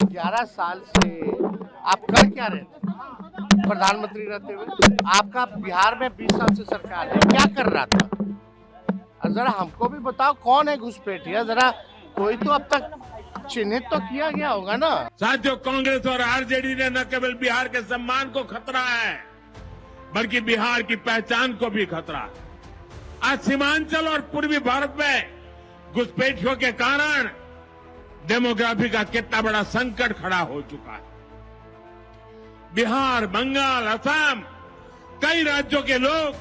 11 साल से आप कर क्या रहे थे? प्रधानमंत्री रहते हुए आपका बिहार में 20 साल से सरकार है, क्या कर रहा था? और जरा हमको भी बताओ कौन है घुसपैठिया, जरा कोई तो अब तक चिन्हित तो किया गया होगा ना। साथियों, कांग्रेस और आरजेडी ने न केवल बिहार के सम्मान को खतरा है, बल्कि बिहार की पहचान को भी खतरा है। आज सीमांचल और पूर्वी भारत में घुसपैठियों के कारण डेमोग्राफी का कितना बड़ा संकट खड़ा हो चुका है। बिहार, बंगाल, असम, कई राज्यों के लोग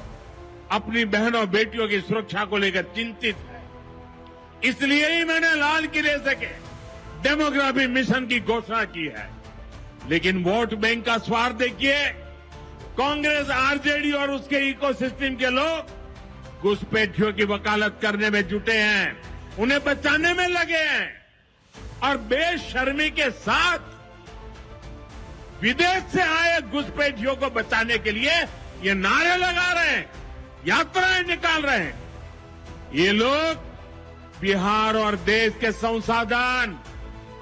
अपनी बहनों बेटियों की सुरक्षा को लेकर चिंतित हैं। इसलिए ही मैंने लाल किले से के डेमोग्राफी मिशन की घोषणा की है। लेकिन वोट बैंक का स्वार्थ देखिए, कांग्रेस, आरजेडी और उसके इकोसिस्टम के लोग घुसपैठियों की वकालत करने में जुटे हैं, उन्हें बचाने में लगे हैं और बेशर्मी के साथ विदेश से आए घुसपैठियों को बचाने के लिए ये नारे लगा रहे हैं, यात्राएं निकाल रहे हैं। ये लोग बिहार और देश के संसाधन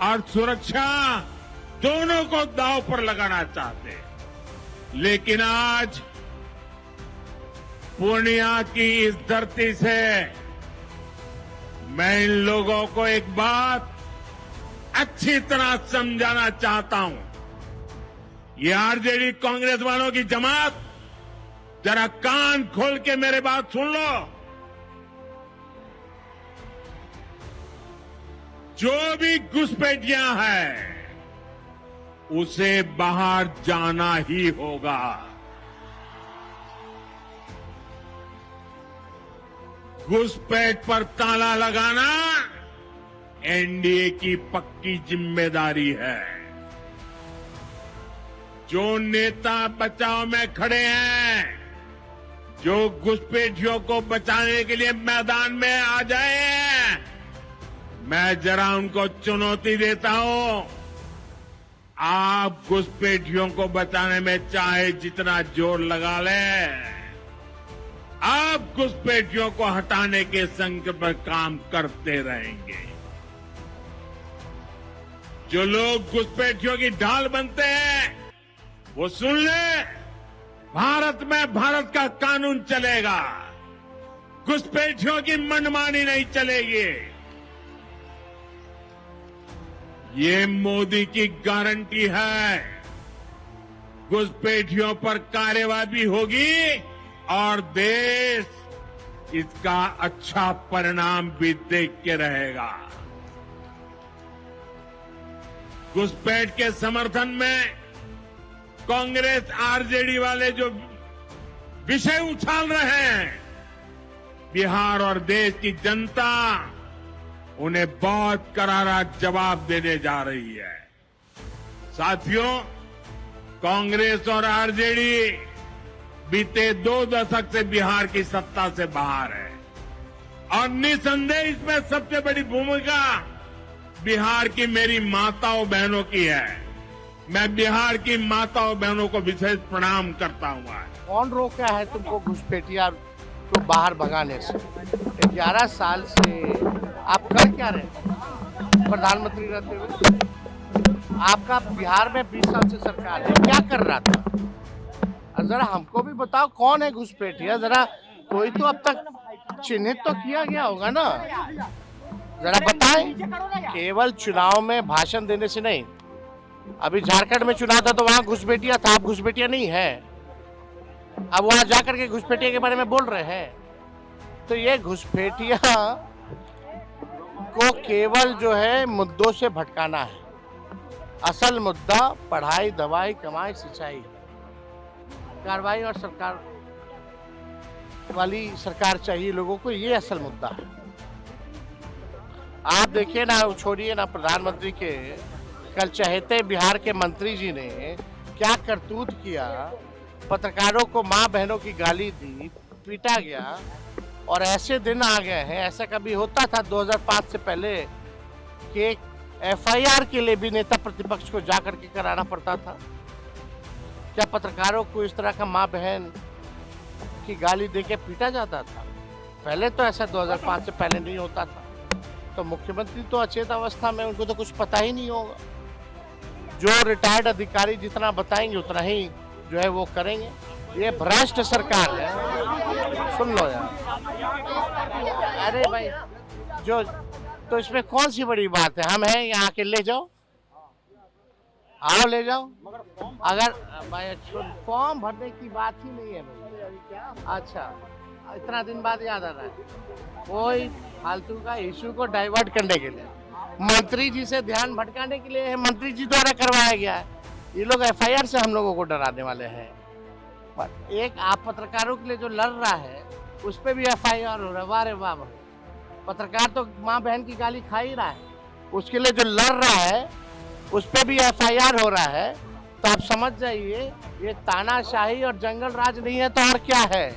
और सुरक्षा दोनों को दांव पर लगाना चाहते हैं। लेकिन आज पूर्णिया की इस धरती से मैं इन लोगों को एक बात अच्छी तरह समझाना चाहता हूं। ये आरजेडी कांग्रेस वालों की जमात, जरा कान खोल के मेरे बात सुन लो। जो भी घुसपैठियां हैं, उसे बाहर जाना ही होगा। घुसपैठ पर ताला लगाना एनडीए की पक्की जिम्मेदारी है। जो नेता बचाव में खड़े हैं, जो घुसपैठियों को बचाने के लिए मैदान में आ जाए, मैं जरा उनको चुनौती देता हूं। आप घुसपैठियों को बचाने में चाहे जितना जोर लगा लें, आप घुसपैठियों को हटाने के संकल्प पर काम करते रहेंगे। जो लोग घुसपैठियों की ढाल बनते हैं, वो सुन ले, भारत में भारत का कानून चलेगा, घुसपैठियों की मनमानी नहीं चलेगी। ये मोदी की गारंटी है। घुसपैठियों पर कार्रवाई होगी और देश इसका अच्छा परिणाम भी देख के रहेगा। घुसपैठ के समर्थन में कांग्रेस, आरजेडी वाले जो विषय उछाल रहे हैं, बिहार और देश की जनता उन्हें बहुत करारा जवाब देने जा रही है। साथियों, कांग्रेस और आरजेडी बीते 2 दशक से बिहार की सत्ता से बाहर है और निसंदेह इसमें सबसे बड़ी भूमिका बिहार की मेरी माताओं बहनों की है। मैं बिहार की माताओं बहनों को विशेष प्रणाम करता हूं। कौन रोका है तुमको घुसपैठिया को बाहर भगाने से? 11 साल से आप कर क्या रहे थे? प्रधानमंत्री रहते हुए आपका बिहार में 20 साल से सरकार है, क्या कर रहा था? और जरा हमको भी बताओ कौन है घुसपैठिया, जरा कोई तो अब तक चिन्हित तो किया गया होगा ना। जरा बताएं। केवल चुनाव में भाषण देने से नहीं, अभी झारखंड में चुनाव था तो वहां घुसपैठिया था, आप घुसपैठिया नहीं है, अब वहां जाकर के घुसपैठिया के बारे में बोल रहे हैं। तो ये घुसपैठिया को केवल जो है मुद्दों से भटकाना है। असल मुद्दा पढ़ाई, दवाई, कमाई, सिंचाई, कार्रवाई और सरकार वाली सरकार चाहिए लोगों को, ये असल मुद्दा है। आप देखिए ना, छोड़िए ना प्रधानमंत्री के, कल चहेते बिहार के मंत्री जी ने क्या करतूत किया, पत्रकारों को मां बहनों की गाली दी, पीटा गया। और ऐसे दिन आ गए हैं, ऐसा कभी होता था 2005 से पहले कि एफआईआर के लिए भी नेता प्रतिपक्ष को जाकर के कराना पड़ता था? क्या पत्रकारों को इस तरह का मां बहन की गाली देके पीटा जाता था? पहले तो ऐसा 2005 से पहले नहीं होता था। तो मुख्यमंत्री तो अचेत अवस्था में, उनको तो कुछ पता ही नहीं होगा। जो रिटायर्ड अधिकारी जितना बताएंगे उतना ही जो है वो करेंगे। ये भ्रष्ट सरकार है। सुन लो यार, अरे भाई जो, तो इसमें कौन सी बड़ी बात है? हम हैं यहाँ के, ले जाओ, आओ ले जाओ। अगर भाई फॉर्म भरने की बात ही नहीं है भाई। अच्छा, इतना दिन बाद याद आ रहा है, कोई फालतू का इशू को डाइवर्ट करने के लिए, मंत्री जी से ध्यान भटकाने के लिए मंत्री जी द्वारा करवाया गया है। ये लोग एफआईआर से हम लोगों को डराने वाले हैं। पर एक आप पत्रकारों के लिए जो लड़ रहा है उस पर भी एफआईआर हो रहा है। वाह रे वाह, पत्रकार तो माँ बहन की गाली खा ही रहा है, उसके लिए जो लड़ रहा है उस पर भी एफआईआर हो रहा है। तो आप समझ जाइए, ये तानाशाही और जंगल राज नहीं है तो और क्या है।